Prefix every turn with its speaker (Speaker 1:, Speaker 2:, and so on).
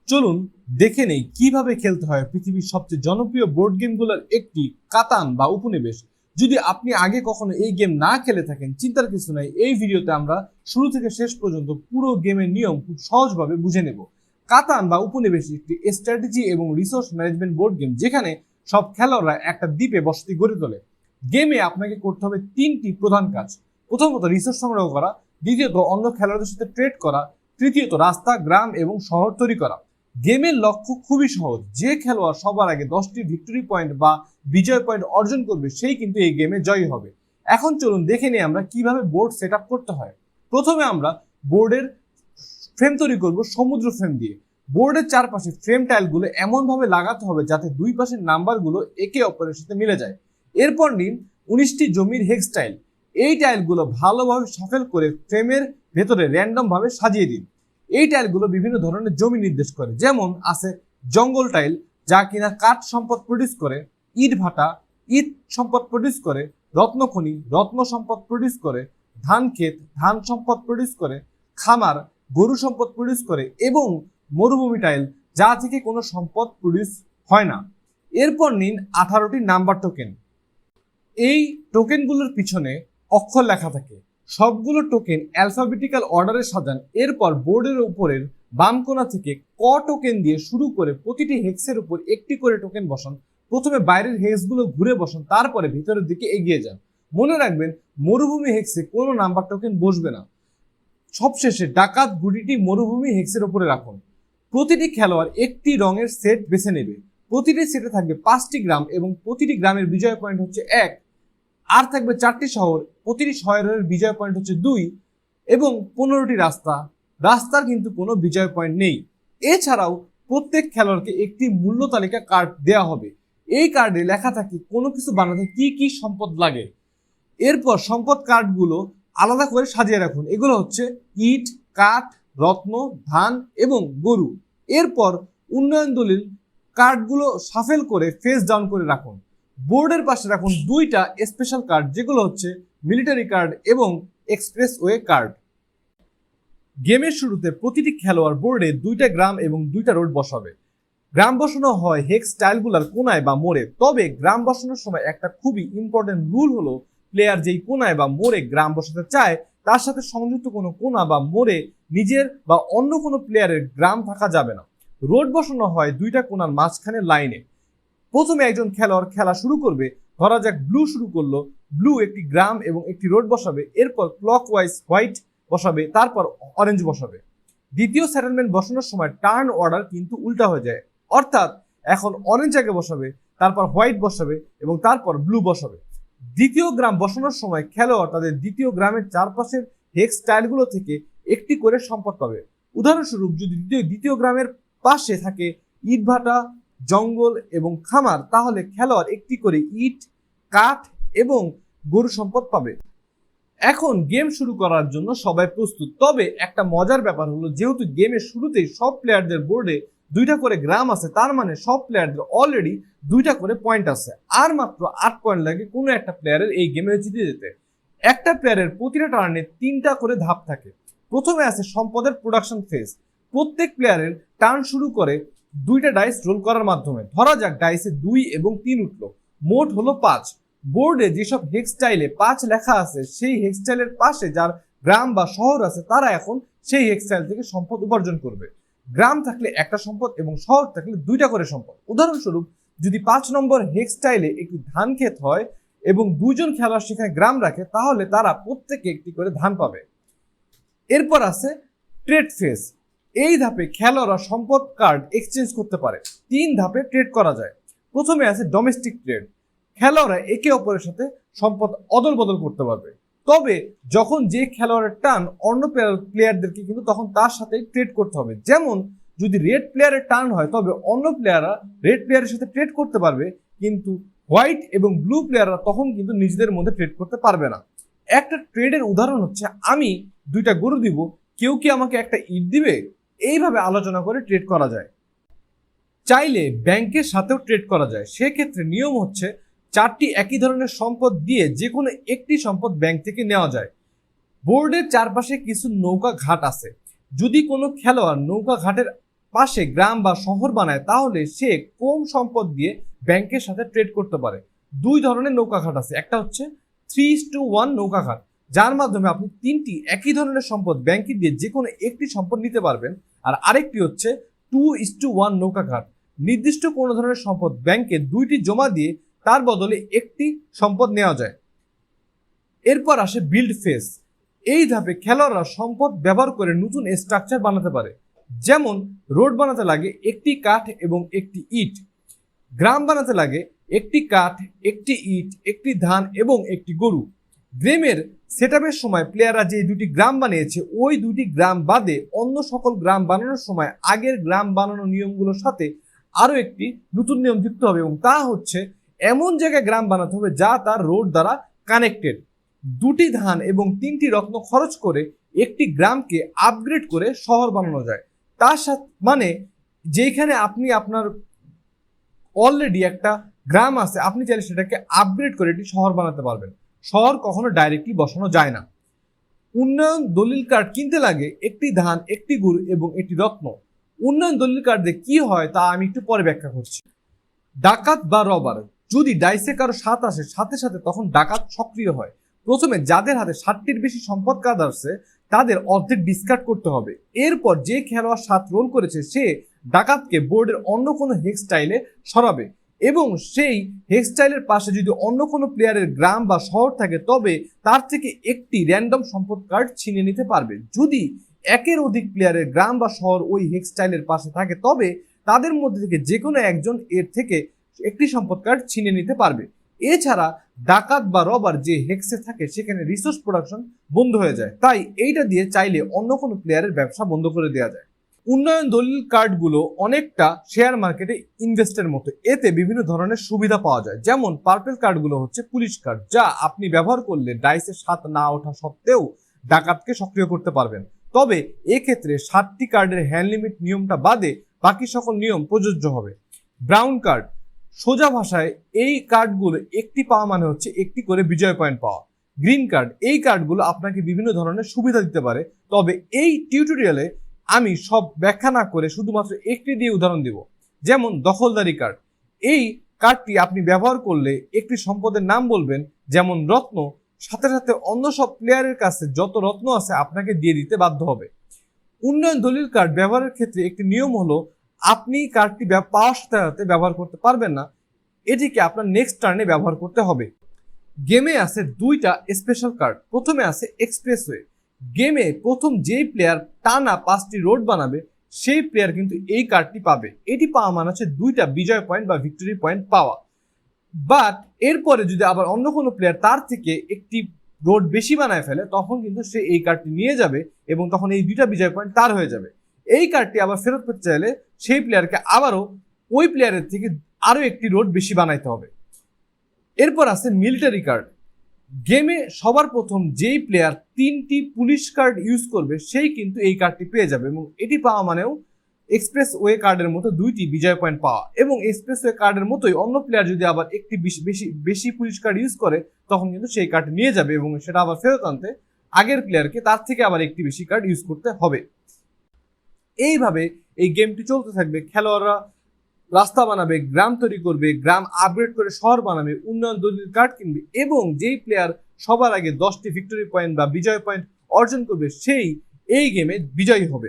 Speaker 1: চলুন দেখে নেই কিভাবে খেলতে হয় পৃথিবীর সবচেয়ে জনপ্রিয় বোর্ড গেমগুলোর একটি কাতান বা উপনিবেশ। যদি আপনি আগে কখনো এই গেম না খেলে থাকেন, চিন্তার কিছু নাই। এই ভিডিওতে আমরা শুরু থেকে শেষ পর্যন্ত পুরো গেমের নিয়ম খুব সহজভাবে বুঝে নেব। কাতান বা উপনিবেশ একটি স্ট্র্যাটেজি এবং রিসোর্স ম্যানেজমেন্ট বোর্ড গেম, যেখানে সব খেলোয়াড়রা একটা দ্বীপে বসতি গড়ে তোলে। গেমে আপনাকে করতে হবে তিনটি প্রধান কাজ। প্রথমত রিসোর্স সংগ্রহ করা, দ্বিতীয়ত অন্য খেলোয়াড়দের সাথে ট্রেড করা, তৃতীয়ত রাস্তা, গ্রাম এবং শহর তৈরি করা। গেমের লক্ষ্য খুবই সহজ, যে খেলোয়াড় সবার আগে 10টি ভিক্টরি পয়েন্ট বা বিজয় পয়েন্ট অর্জন করবে সেই কিন্তু এই গেমে জয়ী হবে। এখন চলুন দেখে নিই আমরা কিভাবে বোর্ড সেট আপ করতে হয়। প্রথমে আমরা বোর্ডের ফ্রেম তৈরি করব সমুদ্র ফ্রেম দিয়ে। বোর্ডের চারপাশে ফ্রেম টাইলগুলো এমনভাবে লাগাতে হবে যাতে দুই পাশের নাম্বারগুলো একে অপরের সাথে মিলে যায়। এরপর নিন 19টি জমির হেক্স টাইল। এই টাইলগুলো ভালোভাবে শাফেল করে ফ্রেমের ভেতরে র্যান্ডম ভাবে সাজিয়ে দিন। এই টাইলগুলো বিভিন্ন ধরনের জমি নির্দেশ করে, যেমন আছে জঙ্গল টাইল, যা কিনা কাঠ সম্পদ প্রডিউস করে, ইট ভাটা ইট সম্পদ প্রডিউস করে, রত্নখনি রত্ন সম্পদ প্রডিউস করে, ধান ক্ষেত ধান সম্পদ প্রডিউস করে, খামার গরু সম্পদ প্রডিউস করে, এবং মরুভূমি টাইল, যা থেকে কোনো সম্পদ প্রডিউস হয় না। এরপর নিন 18টি নাম্বার টোকেন। এই টোকেনগুলোর পিছনে অক্ষর লেখা থাকে। সবগুলো টোকেন অ্যালফাবেটিক্যাল অর্ডারে সাজান। এরপর বোর্ডের উপরের বাম কোণা থেকে ক টোকেন দিয়ে শুরু করে প্রতিটি হেক্সের উপর একটি করে টোকেন বসান। প্রথমে বাইরের হেক্সগুলো ঘুরে বসান, তারপরে ভিতরের দিকে এগিয়ে যান। মনে রাখবেন, মরুভূমি হেক্সে কোনো নাম্বার টোকেন বসবে না। সবশেষে ডাকাত গুটিটি মরুভূমি হেক্সের উপরে রাখুন। প্রতিটি খেলোয়াড় একটি রঙের সেট বেছে নেবে। প্রতিটি সেটে থাকবে 5টি গ্রাম এবং প্রতিটি গ্রামের বিজয় পয়েন্ট হচ্ছে 1। আর থাকবে 4টি শহর, প্রতিটি শহরের বিজয় পয়েন্ট হচ্ছে 2 এবং 15টি রাস্তা। রাস্তার কিন্তু কোনো বিজয় পয়েন্ট নেই। এছাড়াও প্রত্যেক খেলোয়াড়কে একটি মূল্য তালিকা কার্ড দেওয়া হবে। এই কার্ডে লেখা থাকে কোনো কিছু বানাতে কি কি সম্পদ লাগে। এরপর সম্পদ কার্ডগুলো আলাদা করে সাজিয়ে রাখুন। এগুলো হচ্ছে ইট, কাঠ, রত্ন, ধান এবং গরু। এরপর উন্নয়ন দলিল কার্ডগুলো শাফেল করে ফেস ডাউন করে রাখুন। বোর্ডের পাশে রাখুন 2টা স্পেশাল কার্ড, যেগুলো হচ্ছে মিলিটারি কার্ড এবং এক্সপ্রেসওয়ে কার্ড। গেমের শুরুতে প্রতিটি খেলোয়াড় বোর্ডে 2টা গ্রাম এবং 2টা রোড বসাবে। গ্রাম বসানো হয় হেক্স টাইলগুলোর কোনায় বা মোড়ে। তবে গ্রাম বসানোর সময় একটা খুবই ইম্পর্টেন্ট রুল হলো, প্লেয়ার যেই কোনায় বা মোড়ে গ্রাম বসাতে চায় তার সাথে সংযুক্ত কোনো কোনা বা মোড়ে নিজের বা অন্য কোনো প্লেয়ারের গ্রাম থাকা যাবে না। রোড বসানো হয় 2টা কোনার মাঝখানে লাইনে। প্রথমে একজন খেলোয়াড় খেলা শুরু করবে। ধরা যাক ব্লু শুরু করলো। ব্লু একটি গ্রাম এবং একটি রোড বসাবে। এরপর ক্লকওয়াইজ হোয়াইট বসাবে, তারপর অরেঞ্জ বসাবে। দ্বিতীয় সেটেলমেন্ট বসানোর সময় টার্ন অর্ডার কিন্তু উল্টা হয়ে যায়, অর্থাৎ এখন অরেঞ্জ আগে বসাবে, তারপর হোয়াইট বসাবে এবং তারপর ব্লু বসাবে। দ্বিতীয় গ্রাম বসানোর সময় খেলোয়াড় তাদের দ্বিতীয় গ্রামের চারপাশের হেক্স টাইলগুলো থেকে একটি করে সম্পদ পাবে। উদাহরণস্বরূপ, যদি দ্বিতীয় গ্রামের পাশে থাকে ইটভাটা, জঙ্গল এবং খামার, তাহলে খেলোয়াড় একটি করে ইট, কাঠ এবং গরু সম্পদ পাবে। এখন গেম শুরু করার জন্য সবাই প্রস্তুত। তবে একটা মজার ব্যাপার হলো, যেহেতু গেমের শুরুতেই সব প্লেয়ারদের বোর্ডে 2টা করে গ্রাম আছে, তার মানে সব প্লেয়ারদের অলরেডি 2টা করে পয়েন্ট আছে। আর মাত্র 8 পয়েন্ট লাগে কোনো একটা প্লেয়ারের এই গেমে জিতে যেতে। একটা প্লেয়ারের প্রতিটা টার্নে 3টা করে ধাপ থাকে। প্রথমে আছে সম্পদের প্রোডাকশন ফেজ। প্রত্যেক প্লেয়ারের টার্ন শুরু করে 2টা ডাইস রোল করার মাধ্যমে। ধরা যাক ডাইসে 2 এবং 3 উঠলো, মোট হলো 5। বোর্ডে যেসব হেক্স টাইলে 5 লেখা আছে, সেই হেক্স টাইলের পাশে যার গ্রাম বা শহর আছে, তারা এখন সেই হেক্স টাইল থেকে সম্পদ উপার্জন করবে। গ্রাম থাকলে একটা সম্পদ এবং শহর থাকলে 2টা করে সম্পদ। উদাহরণস্বরূপ, যদি 5 নম্বর হেক্স টাইলে একটি ধান ক্ষেত হয় এবং 2জন খেলোয়াড় সেখানে গ্রাম রাখে, তাহলে তারা প্রত্যেকে একটি করে ধান পাবে। এরপর আছে ট্রেড ফেজ। এই ধাপে খেলোয়াড়রা সম্পদ কার্ড এক্সচেঞ্জ করতে পারে। 3 ধাপে ট্রেড করা যায়। প্রথমে আছে ডোমেস্টিক ট্রেড। খেলোয়াড়রা একে অপরের সাথে সম্পদ অদল বদল করতে পারবে। তবে যখন যে খেলোয়াড়ের টার্ন, অন্য প্লেয়ারদেরকে কিন্তু তখন তার সাথে ট্রেড করতে হবে। যেমন যদি রেড প্লেয়ারের টার্ন হয়, তবে অন্য প্লেয়াররা রেড প্লেয়ারের সাথে ট্রেড করতে পারবে, কিন্তু হোয়াইট এবং ব্লু প্লেয়াররা তখন কিন্তু নিজেদের মধ্যে ট্রেড করতে পারবে না। একটা ট্রেডের উদাহরণ হচ্ছে, আমি 2টা গরু দিব, কেউ কি আমাকে একটা ইট দিবে? এইভাবে আলোচনা করে ট্রেড করা যায়। চাইলে ব্যাংকের সাথেও ট্রেড করা যায়। সেক্ষেত্রে নিয়ম হচ্ছে 4টি একই ধরনের সম্পদ দিয়ে যে কোনো একটি সম্পদ ব্যাংক থেকে নেওয়া যায়। বোর্ডের চারপাশে কিছু নৌকা ঘাট আছে। যদি কোনো খেলোয়াড় নৌকা ঘাটের পাশে গ্রাম বা শহর বানায় তাহলে সে কম সম্পদ দিয়ে ব্যাংকের সাথে ট্রেড করতে পারে। দুই ধরনের নৌকাঘাট আছে, একটা হচ্ছে 3:1 নৌকাঘাট, যার মাধ্যমে আপনি তিনটি একই ধরনের সম্পদ ব্যাংকে দিয়ে যে কোনো একটি সম্পদ নিতে পারবেন। আর আরেকটি হচ্ছে 2:1 নৌকাঘাট, নির্দিষ্ট কোনো ধরনের সম্পদ ব্যাংকে দুইটি জমা দিয়ে তার বদলে একটি সম্পদ নেওয়া যায়। এরপর আসে বিল্ড ফেজ। এই ধাপে খেলোয়াড়রা সম্পদ ব্যবহার করে নতুন স্ট্রাকচার বানাতে পারে, যেমন রোড বানাতে লাগে একটি কাঠ এবং একটি ইট, গ্রাম বানাতে লাগে একটি কাঠ, একটি ইট, একটি ধান এবং একটি গরু। গেমের সেটআপের সময় প্লেয়াররা যে দুটি গ্রাম বানিয়েছে ওই দুটি গ্রাম বাদে অন্য সকল গ্রাম বানানোর সময় আগের গ্রাম বানানোর নিয়মগুলোর সাথে আরো একটি নতুন নিয়ম যুক্ত হবে, এবং তা হচ্ছে এমন জায়গায় গ্রাম বানাতে হবে যা তার রোড দ্বারা কানেক্টেড। দুটি ধান এবং তিনটি রত্ন খরচ করে একটি গ্রামকে আপগ্রেড করে শহর বানানো যায়। তার সাথে মানে যেখানে আপনি আপনার অলরেডি একটা গ্রাম আছে, আপনি চাইলে সেটাকে আপগ্রেড করে একটি শহর বানাতে পারবেন। শহর কখনো ডাইরেক্টলি বসানো যায় না। উন্নয়ন দলিল কার্ড কিনতে লাগে একটি ধান, একটি গরু এবং একটি রত্ন। উন্নয়ন দলিল কার্ড দিয়ে কি হয় তা আমি একটু পরে ব্যাখ্যা করছি। ডাকাত বা রবার, যদি ডাইসে কারো 7 আসে সাথে সাথে তখন ডাকাত সক্রিয় হয়। প্রথমে যাদের হাতে 7টির বেশি সম্পদ কার্ড আসছে তাদের অর্ধেক ডিসকার্ড করতে হবে। এরপর যে খেলোয়াড় 7 রোল করেছে সে ডাকাতকে বোর্ডের অন্য কোনো হেক্স স্টাইলে সরাবে, এবং সেই হেক্স স্টাইলের পাশে যদি অন্য কোনো প্লেয়ারের গ্রাম বা শহর থাকে তবে তার থেকে একটি র্যান্ডম সম্পদ কার্ড ছিনিয়ে নিতে পারবে। যদি একের অধিক প্লেয়ারের গ্রাম বা শহর ওই হেক্স স্টাইলের পাশে থাকে তবে তাদের মধ্যে থেকে যে কোনো একজন এর থেকে একটি সম্পদ কার্ড ছিনিয়ে নিতে পারবে। এছাড়া ডাকাত বা রবার যে হেক্সে থাকে সেখানে রিসোর্স প্রোডাকশন বন্ধ হয়ে যায়, তাই এইটা দিয়ে চাইলে অন্য কোনো প্লেয়ারের ব্যবসা বন্ধ করে দেওয়া যায়। উন্নয়ন দলিল কার্ডগুলো অনেকটা শেয়ার মার্কেটে ইনভেস্টের মতো, এতে বিভিন্ন ধরনের সুবিধা পাওয়া যায়। যেমন পার্পল কার্ডগুলো হচ্ছে পুলিশ কার্ড, যা আপনি ব্যবহার করলে ডাইসে 7 না ওঠা সত্ত্বেও ডাকাতকে সক্রিয় করতে পারবেন। তবে এক্ষেত্রে 7টি কার্ডের হ্যান্ড লিমিট নিয়মটা বাদে বাকি সকল নিয়ম প্রযোজ্য হবে। ব্রাউন কার্ড, সোজা ভাষায় এই কার্ডগুলো একটি পাওয়া মানে হচ্ছে একটি করে বিজয় পয়েন্ট পাওয়া। গ্রিন কার্ড, এই কার্ডগুলো আপনাকে বিভিন্ন ধরনের সুবিধা দিতে পারে, তবে এই টিউটোরিয়ালে আমি সব ব্যাখ্যা না করে শুধুমাত্র একটি দিয়ে উদাহরণ দিব। যেমন দখলদারি কার্ড, এই কার্ডটি আপনি ব্যবহার করলে একটি সম্পদের নাম বলবেন, যেমন রত্ন, সাথে সাথে অন্য সব প্লেয়ারের কাছে যত রত্ন আছে আপনাকে দিয়ে দিতে বাধ্য হবে। উন্নয়ন দলিল কার্ড ব্যবহারের ক্ষেত্রে একটি নিয়ম হলো আপনি কার্ডটি পাওয়ার সাথে সাথে ব্যবহার করতে পারবেন না, এটিকে আপনার নেক্সট টার্নে ব্যবহার করতে হবে। গেমে আছে 2টা স্পেশাল কার্ড। প্রথমে আছে এক্সপ্রেসওয়ে। গেমে প্রথম যেই প্লেয়ার টানা 5টি রোড বানাবে সেই প্লেয়ার কিন্তু এই কার্ডটি পাবে। এটি পাওয়া মানে হচ্ছে 2টা বিজয় পয়েন্ট বা ভিক্টরি পয়েন্ট পাওয়া। বাট এরপরে যদি আবার অন্য কোনো প্লেয়ার তার থেকে একটি রোড বেশি বানায় ফেলে তখন কিন্তু সে এই কার্ডটি নিয়ে যাবে এবং তখন এই 2টা বিজয় পয়েন্ট তার হয়ে যাবে। এই কার্ডটি আবার ফেরত পেতে চাইলে সেই প্লেয়ারকে আবারও ওই প্লেয়ারের থেকে আরো একটি রোড বেশি বানাইতে হবে। এরপর আছে মিলিটারি কার্ড। গেমে সবার প্রথম যেই প্লেয়ার 3টি পুলিশ কার্ড ইউজ করবে সেই কিন্তু এই কার্ডটি পেয়ে যাবে, এবং এটি পাওয়া মানেও এক্সপ্রেস ওয়ে কার্ডের মতো 2টি বিজয় পয়েন্ট পাওয়া। এবং এক্সপ্রেস ওয়ে কার্ডের মতোই অন্য প্লেয়ার যদি আবার একটি বেশি পুলিশ কার্ড ইউজ করে তখন কিন্তু সেই কার্ড নিয়ে যাবে এবং সেটা আবার ফেরত আনতে আগের প্লেয়ারকে তার থেকে আবার একটি বেশি কার্ড ইউজ করতে হবে। এইভাবে এই গেমটি চলতে থাকবে। খেলোয়াড়রা রাস্তা বানাবে, গ্রাম তৈরি করবে, গ্রাম আপগ্রেড করে শহর বানাবে, উন্নয়ন দলিল কার্ড কিনবে, এবং যেই প্লেয়ার সবার আগে 10টি ভিক্টরি পয়েন্ট বা বিজয় পয়েন্ট অর্জন করবে সেই এই গেমে বিজয়ী হবে।